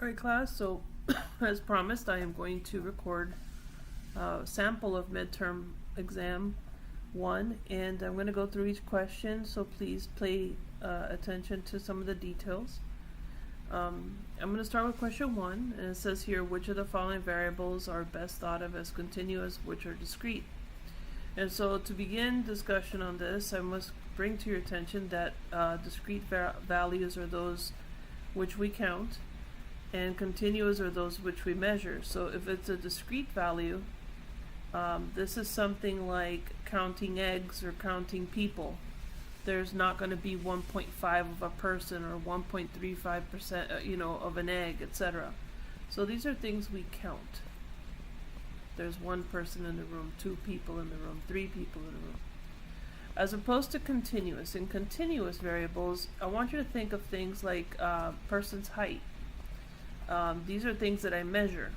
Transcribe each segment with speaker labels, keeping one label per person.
Speaker 1: Alright class, so as promised I am going to record a sample of midterm exam 1 and I'm going to go through each question, so please pay attention to some of the details. I'm going to start with question 1, and it says here, which of the following variables are best thought of as continuous, which are discrete? And so to begin discussion on this, I must bring to your attention that discrete values are those which we count, and continuous are those which we measure. So if it's a discrete value, this is something like counting eggs or counting people. There's not going to be 1.5 of a person or 1.35%, of an egg, etc. So these are things we count. There's one person in the room, 2 people in the room, 3 people in the room. As opposed to continuous. In continuous variables, I want you to think of things like person's height. These are things that I measure.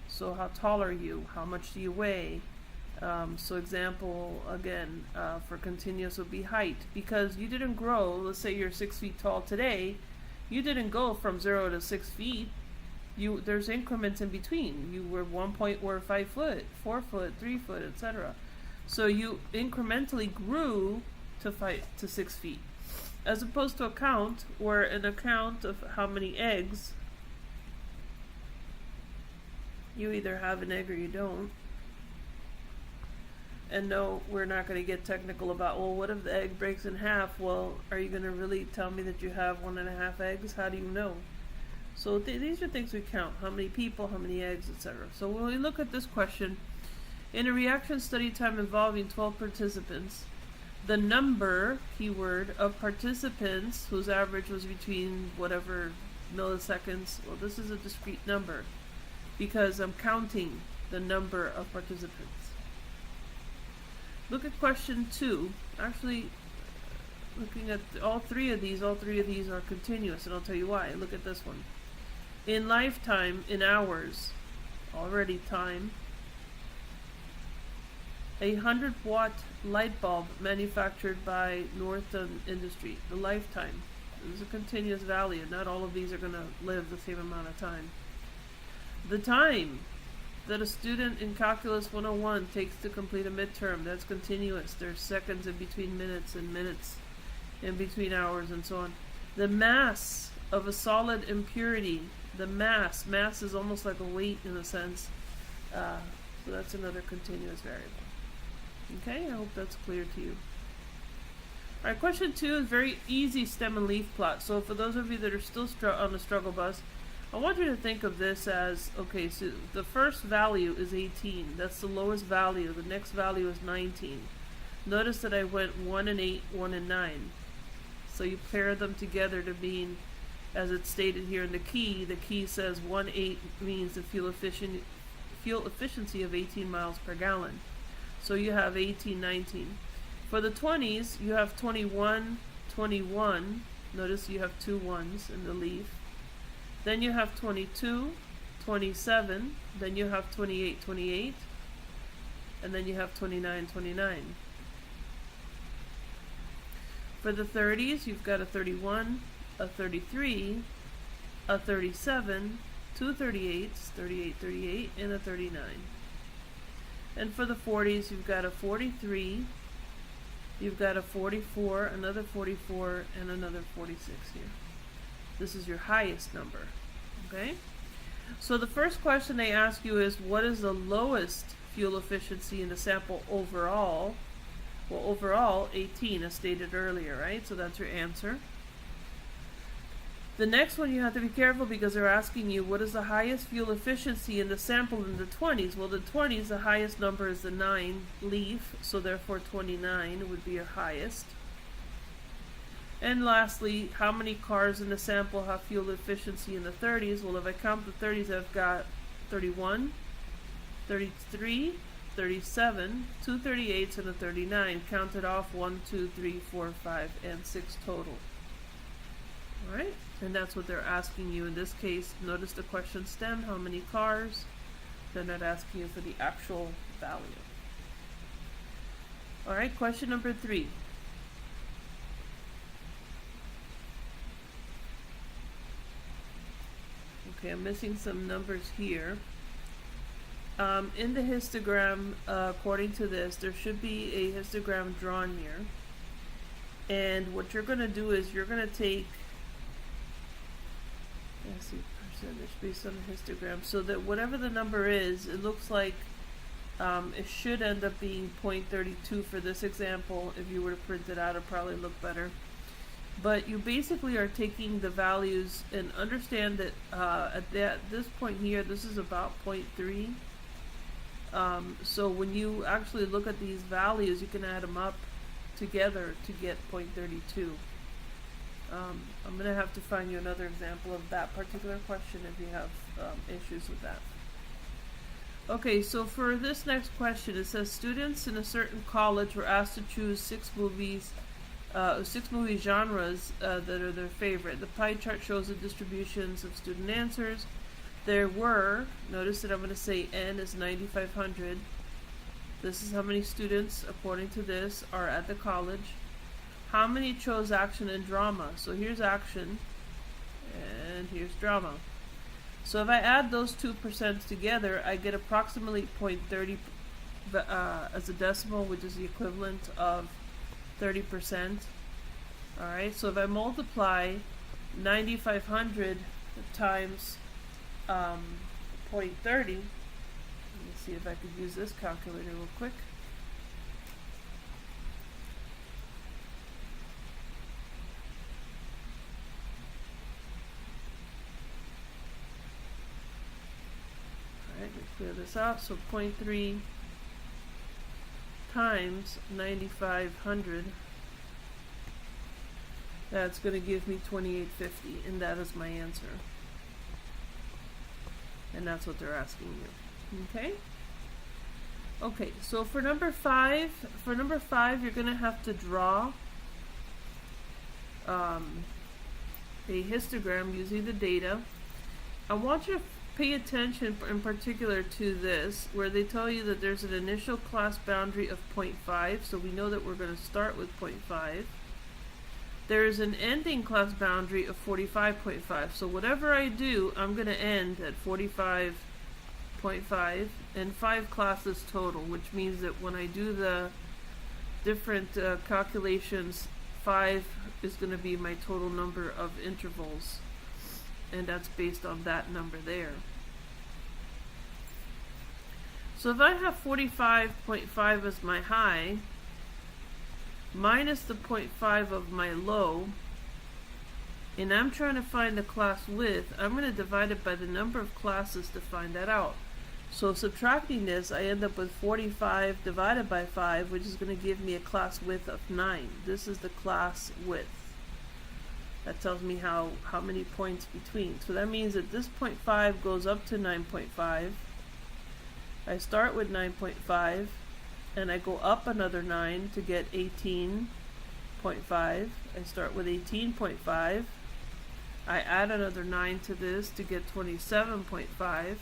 Speaker 1: So how tall are you? How much do you weigh? So example, again, for continuous would be height. Because you didn't grow, let's say you're 6 feet tall today, you didn't go from 0 to 6 feet. There's increments in between. You were 5 foot, 4 foot, 3 foot, etc. So you incrementally grew to 6 feet. As opposed to a count, where an account of how many eggs, you either have an egg or you don't. And no, we're not going to get technical about, well, what if the egg breaks in half? Well, are you going to really tell me that you have 1.5 eggs? How do you know? So these are things we count. How many people, how many eggs, etc. So when we look at this question, in a reaction study time involving 12 participants, the number, keyword, of participants whose average was between whatever milliseconds, well, this is a discrete number because I'm counting the number of participants. Look at question 2. Actually, looking at all three of these are continuous, and I'll tell you why. Look at this one. In lifetime, in hours, already time, a 100-watt light bulb manufactured by Northern Industry. The lifetime. This is a continuous value. Not all of these are going to live the same amount of time. The time that a student in Calculus 101 takes to complete a midterm, that's continuous. There's seconds in between minutes and minutes in between hours and so on. The mass of a solid impurity. The mass is almost like a weight in a sense. So that's another continuous variable. Okay, I hope that's clear to you. Alright, question 2 is very easy stem and leaf plot. So for those of you that are still on the struggle bus, I want you to think of this as, okay, so the first value is 18. That's the lowest value. The next value is 19. Notice that I went 1 and 8, 1 and 9. So you pair them together to mean, as it's stated here in the key says 1.8 means the fuel efficiency of 18 miles per gallon. So you have 18, 19. For the 20s, you have 21, 21. Notice you have 2 ones in the leaf. Then you have 22, 27. Then you have 28, 28. And then you have 29, 29. For the 30s, you've got a 31, a 33, a 37, 2 38s, 38, 38, and a 39. And for the 40s, you've got a 43, you've got a 44, another 44, and another 46 here. This is your highest number, okay? So the first question they ask you is, what is the lowest fuel efficiency in the sample overall? Well, overall, 18, as stated earlier, right? So that's your answer. The next one you have to be careful because they're asking you, what is the highest fuel efficiency in the sample in the 20s? Well, the 20s, the highest number is the 9 leaf, so therefore 29 would be your highest. And lastly, how many cars in the sample have fuel efficiency in the 30s? Well, if I count the 30s, I've got 31, 33, 37, 2 38s, and a 39. Counted off 1, 2, 3, 4, 5, and 6 total. Alright, and that's what they're asking you in this case. Notice the question stem, how many cars? They're not asking you for the actual value. Alright, question number 3. Okay, I'm missing some numbers here. In the histogram, according to this, there should be a histogram drawn here. And what you're going to do is you're going to take, let's see, percentage based on the histogram, so that whatever the number is, it looks like it should end up being 0.32 for this example. If you were to print it out, it'd probably look better. But you basically are taking the values, and understand that at this point here, this is about 0.3. So when you actually look at these values, you can add them up together to get 0.32. I'm going to have to find you another example of that particular question if you have issues with that. Okay, so for this next question, it says students in a certain college were asked to choose six movie genres that are their favorite. The pie chart shows the distributions of student answers. There were, notice that I'm going to say N is 9,500. This is how many students, according to this, are at the college. How many chose action and drama? So here's action, and here's drama. So if I add those 2% together, I get approximately 0.30 as a decimal, which is the equivalent of 30%. Alright, so if I multiply 9,500 times 0.30, let me see if I could use this calculator real quick. Alright, let's clear this out. So 0.3 times 9,500, that's going to give me 2850, and that is my answer. And that's what they're asking you. Okay? Okay, so for number 5, you're going to have to draw a histogram using the data. I want you to pay attention in particular to this, where they tell you that there's an initial class boundary of 0.5, so we know that we're going to start with 0.5. There's an ending class boundary of 45.5, so whatever I do, I'm going to end at 45.5, and 5 classes total, which means that when I do the different calculations, 5 is going to be my total number of intervals, and that's based on that number there. So if I have 45.5 as my high, minus the 0.5 of my low, and I'm trying to find the class width, I'm going to divide it by the number of classes to find that out. So subtracting this, I end up with 45 divided by 5, which is going to give me a class width of 9. This is the class width. That tells me how many points between. So that means that this 0.5 goes up to 9.5. I start with 9.5, and I go up another 9 to get 18.5. I start with 18.5. I add another 9 to this to get 27.5.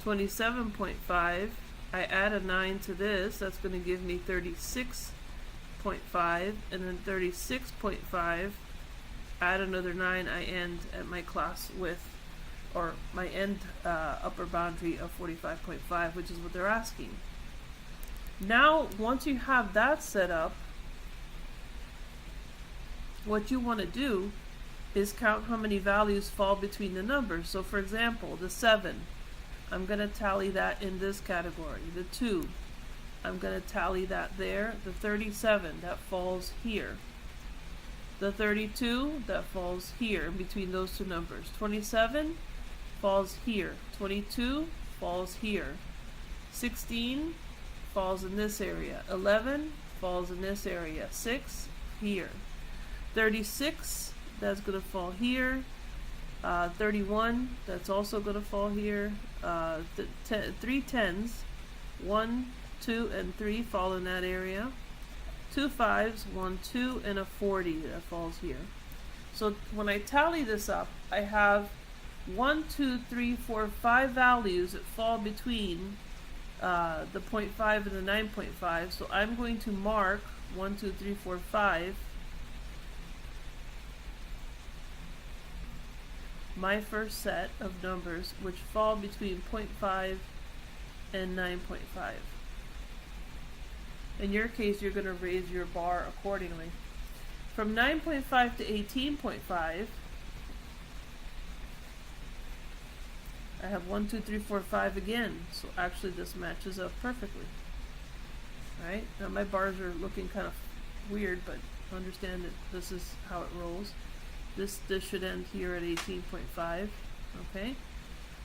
Speaker 1: 27.5. I add a 9 to this. That's going to give me 36.5. And then 36.5. Add another 9. I end at my class width, or my end upper boundary of 45.5, which is what they're asking. Now, once you have that set up, what you want to do is count how many values fall between the numbers. So for example, the 7, I'm going to tally that in this category. The 2, I'm going to tally that there. The 37, that falls here. The 32, that falls here in between those two numbers. 27 falls here. 22 falls here. 16 falls in this area. 11 falls in this area. 6 here. 36, that's going to fall here. 31, that's also going to fall here. 3 tens, 1, 2, and 3 fall in that area. 2 5s, 1, 2, and a 40 that falls here. So when I tally this up, I have 1, 2, 3, 4, 5 values that fall between the 0.5 and the 9.5. So I'm going to mark 1, 2, 3, 4, 5. my first set of numbers, which fall between 0.5 and 9.5. In your case, you're going to raise your bar accordingly. From 9.5 to 18.5, I have 1, 2, 3, 4, 5 again. So actually this matches up perfectly. Right? Now my bars are looking kind of weird, but understand that this is how it rolls. This should end here at 18.5. Okay?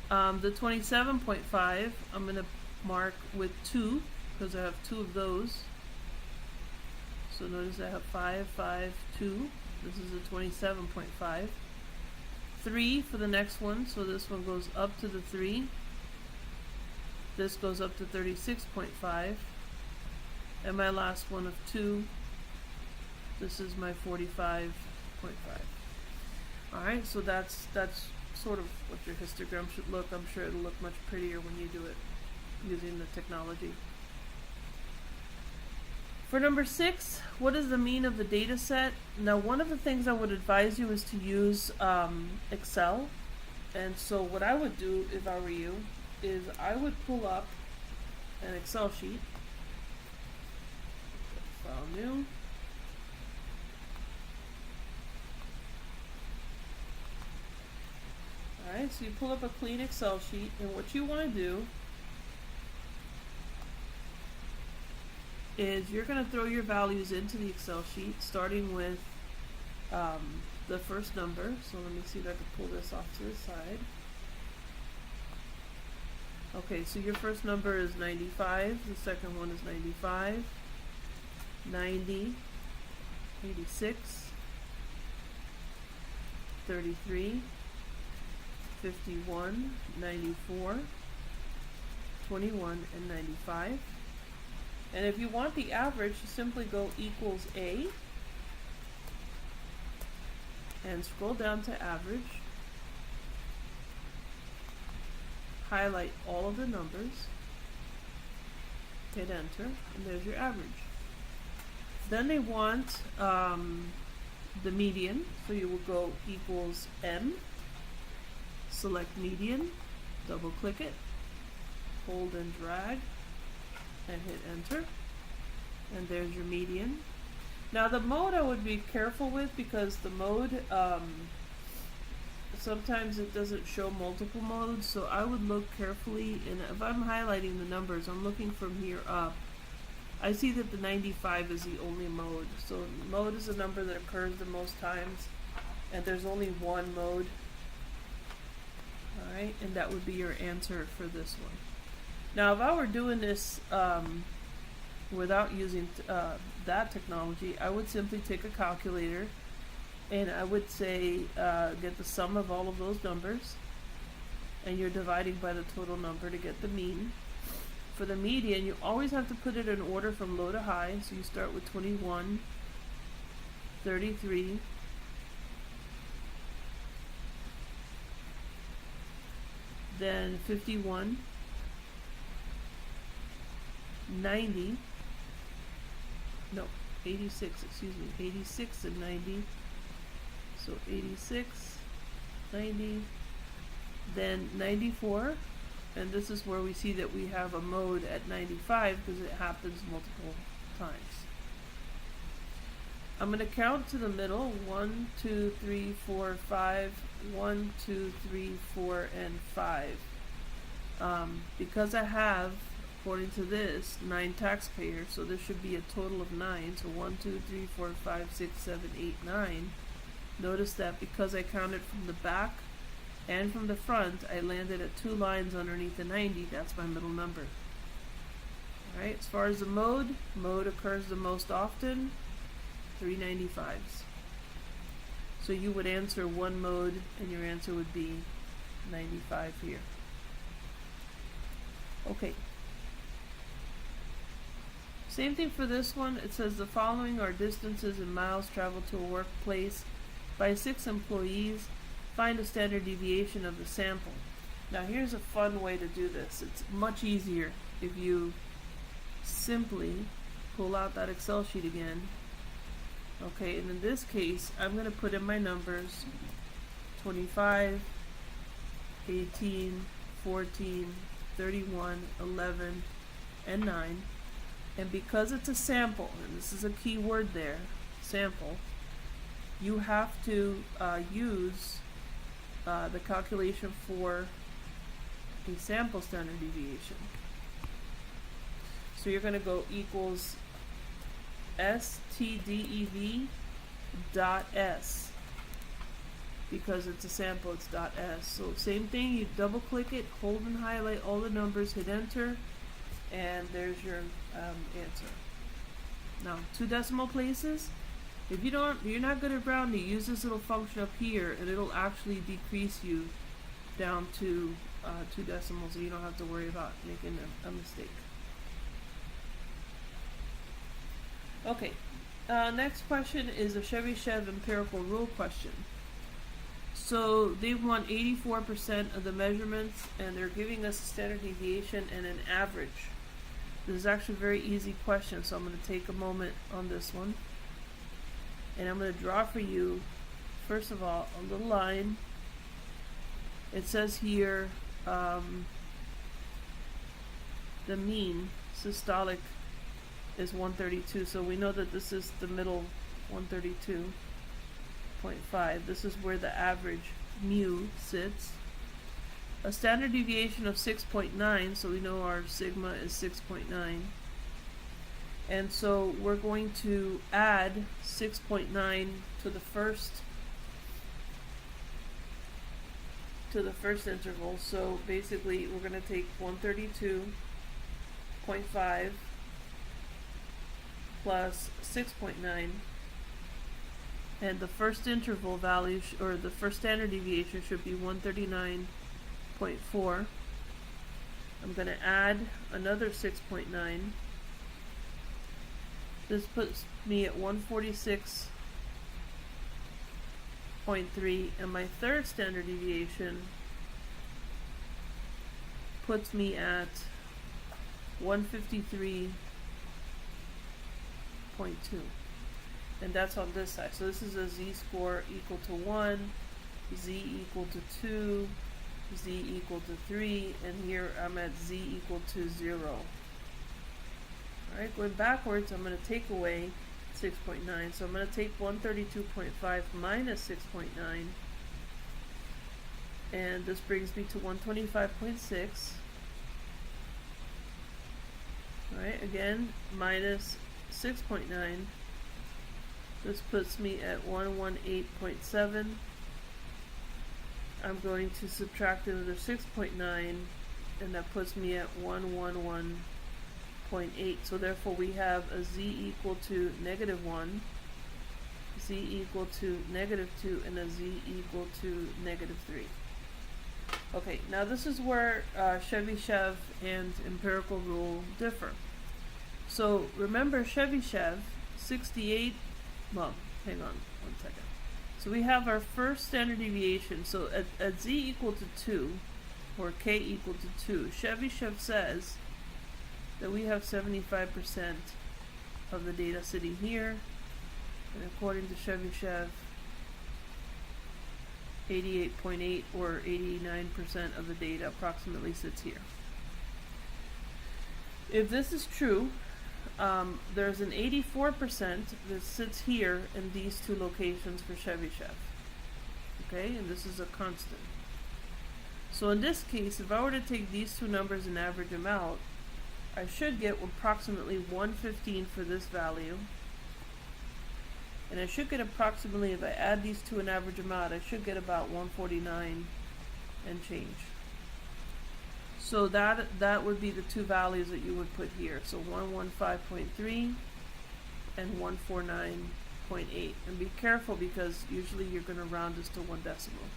Speaker 1: The 27.5, I'm going to mark with 2, because I have 2 of those. So notice I have 5, 5, 2. This is a 27.5. 3 for the next one, so this one goes up to the 3. This goes up to 36.5. And my last one of 2, this is my 45.5. Alright, so that's sort of what your histogram should look. I'm sure it'll look much prettier when you do it using the technology. For number 6, what is the mean of the data set? Now, one of the things I would advise you is to use Excel. And so what I would do if I were you is I would pull up an Excel sheet. File new. Alright, so you pull up a clean Excel sheet, and what you want to do is you're going to throw your values into the Excel sheet, starting with the first number. So let me see if I can pull this off to the side. Okay, so your first number is 95, the second one is 95, 90, 86, 33, 51, 94, 21, and 95. And if you want the average, you simply go equals A and scroll down to average, highlight all of the numbers, hit enter, and there's your average. Then they want the median, so you will go equals M, select median, double click it, hold and drag, and hit enter, and there's your median. Now the mode I would be careful with, because the mode sometimes it doesn't show multiple modes, so I would look carefully, and if I'm highlighting the numbers, I'm looking from here up. I see that the 95 is the only mode. So mode is a number that occurs the most times, and there's only one mode. Alright, and that would be your answer for this one. Now, if I were doing this without using that technology, I would simply take a calculator and I would say get the sum of all of those numbers, and you're dividing by the total number to get the mean. For the median, you always have to put it in order from low to high, so you start with 21, 33, 51, 90, no, 86, excuse me, 86 and 90, so 86, 90, then 94, and this is where we see that we have a mode at 95 because it happens multiple times. I'm going to count to the middle, 1, 2, 3, 4, 5, 1, 2, 3, 4, and 5. Because I have, according to this, 9 taxpayers, so there should be a total of 9. So 1, 2, 3, 4, 5, 6, 7, 8, 9. Notice that because I counted from the back and from the front, I landed at 2 lines underneath the 90. That's my middle number. Alright, as far as the mode occurs the most often, 395s. So you would answer one mode, and your answer would be 95 here. Okay. Same thing for this one. It says the following are distances in miles traveled to a workplace by 6 employees. Find a standard deviation of the sample. Now here's a fun way to do this. It's much easier if you simply pull out that Excel sheet again. Okay, and in this case, I'm going to put in my numbers 25, 18, 14, 31, 11, and 9. And because it's a sample, and this is a key word there, sample, you have to use the calculation for a sample standard deviation. So you're going to go equals STDEV dot S. Because it's a sample, it's dot S. So same thing, you double click it, hold and highlight all the numbers, hit enter, and there's your answer. Now, 2 decimal places. If you're not good at rounding, use this little function up here, and it'll actually decrease you down to 2 decimals, so you don't have to worry about making a mistake. Okay, next question is a Chebyshev empirical rule question. So they want 84% of the measurements, and they're giving us a standard deviation and an average. This is actually a very easy question, so I'm going to take a moment on this one. And I'm going to draw for you, first of all, a little line. It says here, the mean systolic is 132, so we know that this is the middle 132.5. This is where the average mu sits. A standard deviation of 6.9, so we know our sigma is 6.9. And so we're going to add 6.9 to the first interval. So basically we're going to take 132.5 plus 6.9, and the first interval value or the first standard deviation should be 139.4. I'm going to add another 6.9. This puts me at 146.3, and my third standard deviation puts me at 153.2, and that's on this side. So this is a z-score equal to 1, z equal to 2, z equal to 3, and here I'm at z equal to 0. Alright, going backwards, I'm going to take away 6.9. So I'm going to take 132.5 minus 6.9, and this brings me to 125.6. Alright, again, minus 6.9. This puts me at 118.7. I'm going to subtract another 6.9, and that puts me at 111.8. So therefore we have a z equal to -1, z equal to -2, and a z equal to -3. Okay, now this is where Chebyshev and empirical rule differ. So remember Chebyshev, 68, well, hang on one second. So we have our first standard deviation. So at z equal to 2, or k equal to 2, Chebyshev says that we have 75% of the data sitting here, and according to Chebyshev, 88.8 or 89% of the data approximately sits here. If this is true, there's an 84% that sits here in these two locations for Chebyshev. Okay, and this is a constant. So in this case, if I were to take these two numbers and average them out, I should get approximately 115 for this value. And I should get approximately, if I add these two and average them out, I should get about 149 and change. So that would be the two values that you would put here. So 115.3 and 149.8. And be careful, because usually you're going to round this to 1 decimal.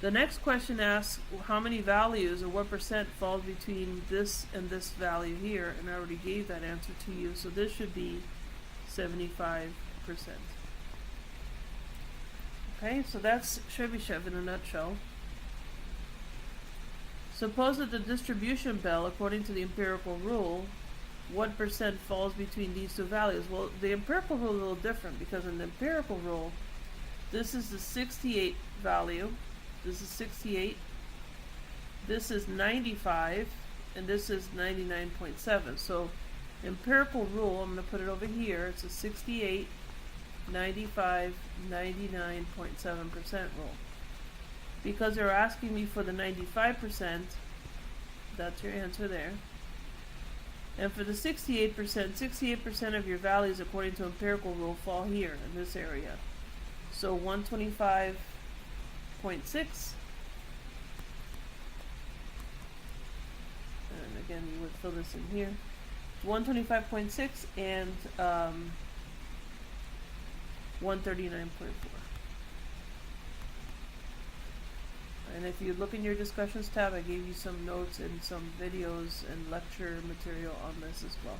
Speaker 1: The next question asks how many values or what percent falls between this and this value here, and I already gave that answer to you. So this should be 75%. Okay, so that's Chebyshev in a nutshell. Suppose that the distribution bell, according to the empirical rule, what percent falls between these two values? Well, the empirical rule is a little different, because in the empirical rule, this is the 68 value, This is 68. This is 95, and this is 99.7. So empirical rule, I'm going to put it over here. It's a 68, 95, 99.7% rule. Because they're asking me for the 95%, that's your answer there. And for the 68%, 68% of your values according to empirical rule fall here in this area. So 125.6, and again you would fill this in here, 125.6 and 139.4. And if you look in your discussions tab, I gave you some notes and some videos and lecture material on this as well.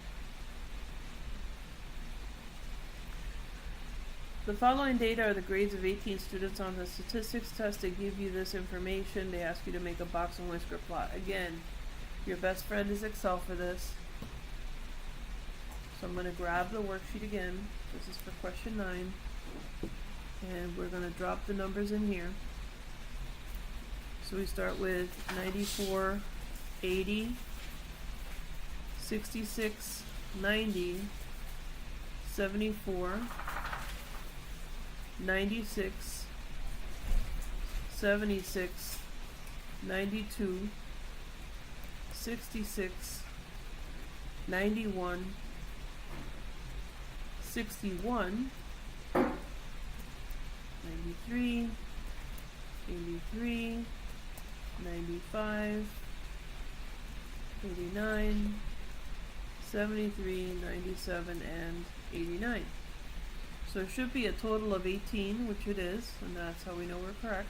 Speaker 1: The following data are the grades of 18 students on the statistics test. They give you this information. They ask you to make a box and whisker plot. Again, your best friend is Excel for this. So I'm going to grab the worksheet again. This is for question 9. And we're going to drop the numbers in here. So we start with 94, 80, 66, 90, 74, 96, 76, 92, 66, 91, 61, 93, 83, 95, 89, 73, 97, and 89. So it should be a total of 18, which it is, and that's how we know we're correct.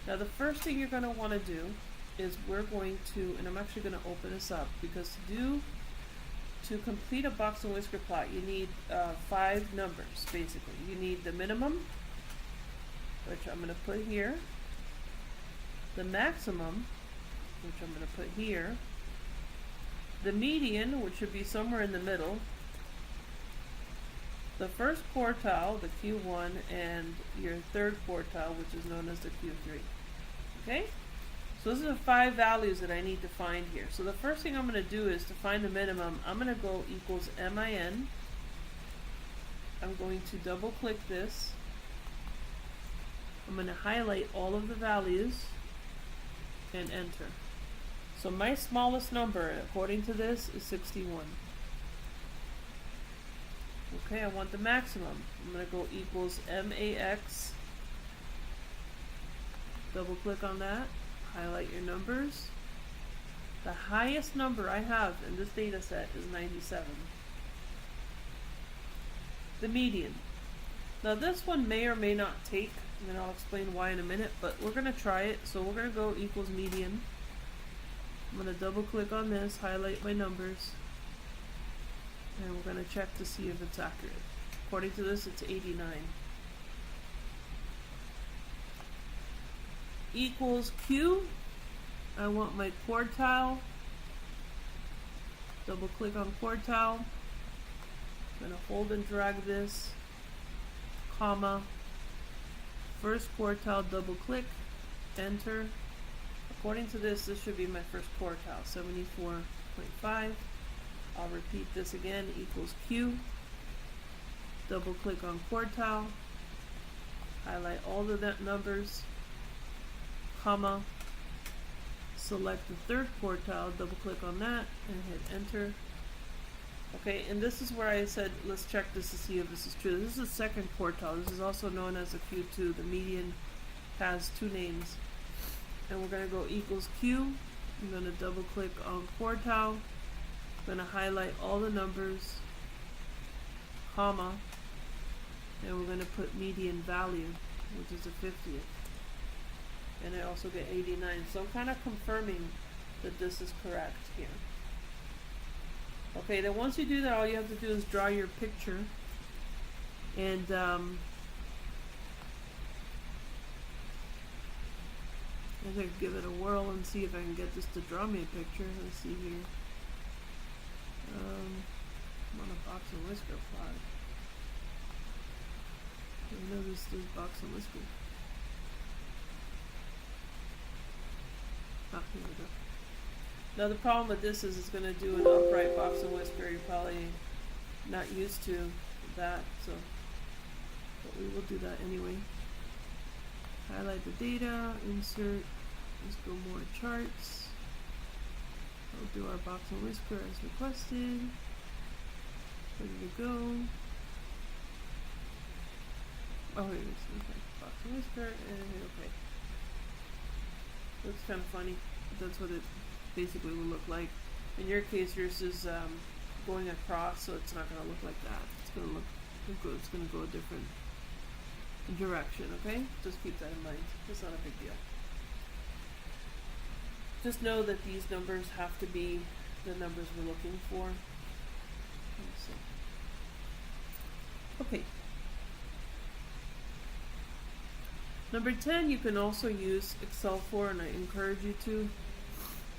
Speaker 1: Now the first thing you're going to want to do is we're going to, and I'm actually going to open this up, because to complete a box and whisker plot, you need 5 numbers, basically. You need the minimum, which I'm going to put here, the maximum, which I'm going to put here, the median, which should be somewhere in the middle, the first quartile, the Q1, and your third quartile, which is known as the Q3. Okay? So those are the 5 values that I need to find here. So the first thing I'm going to do is to find the minimum. I'm going to go equals MIN. I'm going to double click this. I'm going to highlight all of the values and enter. So my smallest number according to this is 61. Okay, I want the maximum. I'm going to go equals MAX. Double click on that. Highlight your numbers. The highest number I have in this data set is 97. The median. Now this one may or may not take, and I'll explain why in a minute, but we're going to try it. So we're going to go equals median. I'm going to double click on this, highlight my numbers, and we're going to check to see if it's accurate. According to this, it's 89. Equals Q. I want my quartile. Double click on quartile. I'm going to hold and drag this, comma, first quartile, double click, enter. According to this, this should be my first quartile, 74.5. I'll repeat this again, equals Q. Double click on quartile, highlight all the numbers, comma, select the third quartile, double click on that, and hit enter. Okay, and this is where I said, let's check this to see if this is true. This is the second quartile. This is also known as a Q2. The median has 2 names. And we're going to go equals Q. I'm going to double click on quartile. I'm going to highlight all the numbers, comma, and we're going to put median value, which is the 50th. And I also get 89. So I'm kind of confirming that this is correct here. Okay, then once you do that, all you have to do is draw your picture, and I think give it a whirl and see if I can get this to draw me a picture. Let's see here. I'm on a box and whisker plot. I know this is box and whisker. Here we go. Now the problem with this is it's going to do an upright box and whisker. You're probably not used to that, so but we will do that anyway. Highlight the data, insert, let's go more charts. We'll do our box and whisker as requested. Ready to go. Oh, here it is. Okay. Box and whisker, and okay. Looks kind of funny, but that's what it basically will look like. In your case, yours is going across, so it's not going to look like that. It's going to look good. It's going to go a different direction, okay? Just keep that in mind. It's not a big deal. Just know that these numbers have to be the numbers we're looking for. Okay. Number 10, you can also use Excel for, and I encourage you to.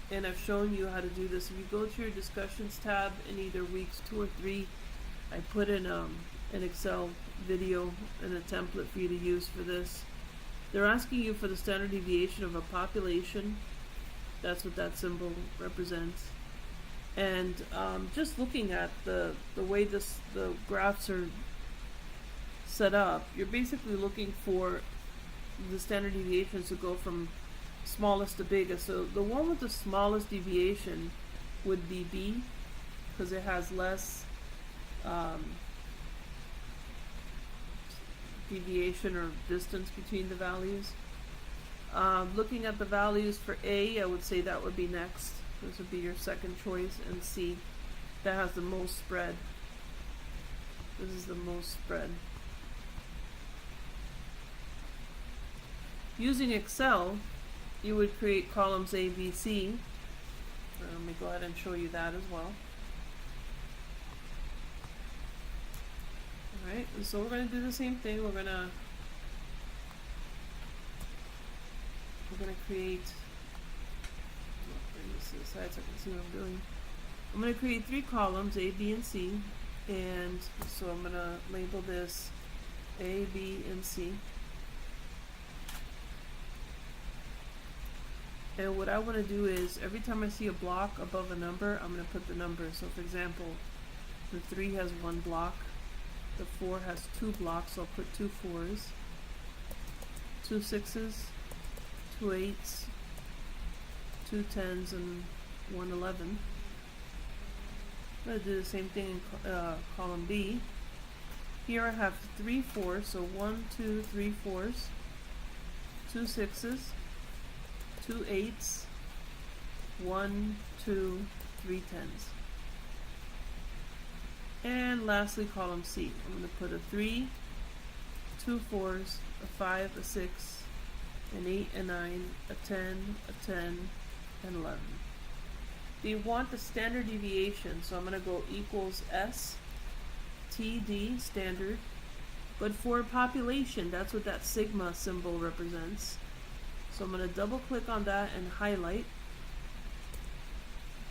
Speaker 1: And I've shown you how to do this. If you go to your discussions tab in either weeks 2 or 3, I put in an Excel video and a template for you to use for this. They're asking you for the standard deviation of a population. That's what that symbol represents. And just looking at the way the graphs are set up, you're basically looking for the standard deviations to go from smallest to biggest. So the one with the smallest deviation would be B, because it has less deviation or distance between the values. Looking at the values for A, I would say that would be next. This would be your second choice. And C, that has the most spread. This is the most spread. Using Excel, you would create columns A, B, C. Let me go ahead and show you that as well. Alright, so we're going to do the same thing. We're going to create, bring this to the side so I can see what I'm doing. I'm going to create 3 columns, A, B, and C. And so I'm going to label this A, B, and C. And what I want to do is, every time I see a block above a number, I'm going to put the number. So for example, the 3 has 1 block, the 4 has 2 blocks, so I'll put 2 4s, 2 6s, 2 8s, 2 10s, and 1 11. I'm going to do the same thing in column B. Here I have 3 4s, so 1, 2, 3 4s, 2 6s, 2 8s, 1, 2, 3 10s. And lastly, column C. I'm going to put a 3, 2 4s, a 5, a 6, an 8, a 9, a 10, a 10, and 11. They want the standard deviation, so I'm going to go equals S, TD, standard. But for population, that's what that sigma symbol represents. So I'm going to double click on that and highlight.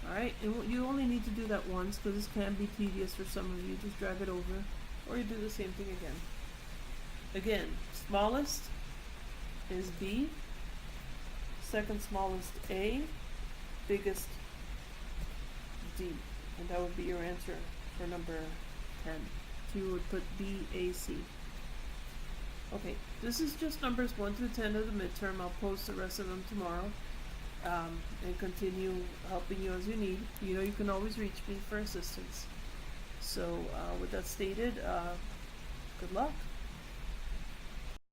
Speaker 1: Alright, and you only need to do that once because this can be tedious for some of you. Just drag it over, or you do the same thing again. Again, smallest is B, second smallest A, biggest D. And that would be your answer for number 10. So you would put B, A, C. Okay, this is just numbers 1 through 10 of the midterm. I'll post the rest of them tomorrow and continue helping you as you need. You know you can always reach me for assistance. So with that stated, good luck.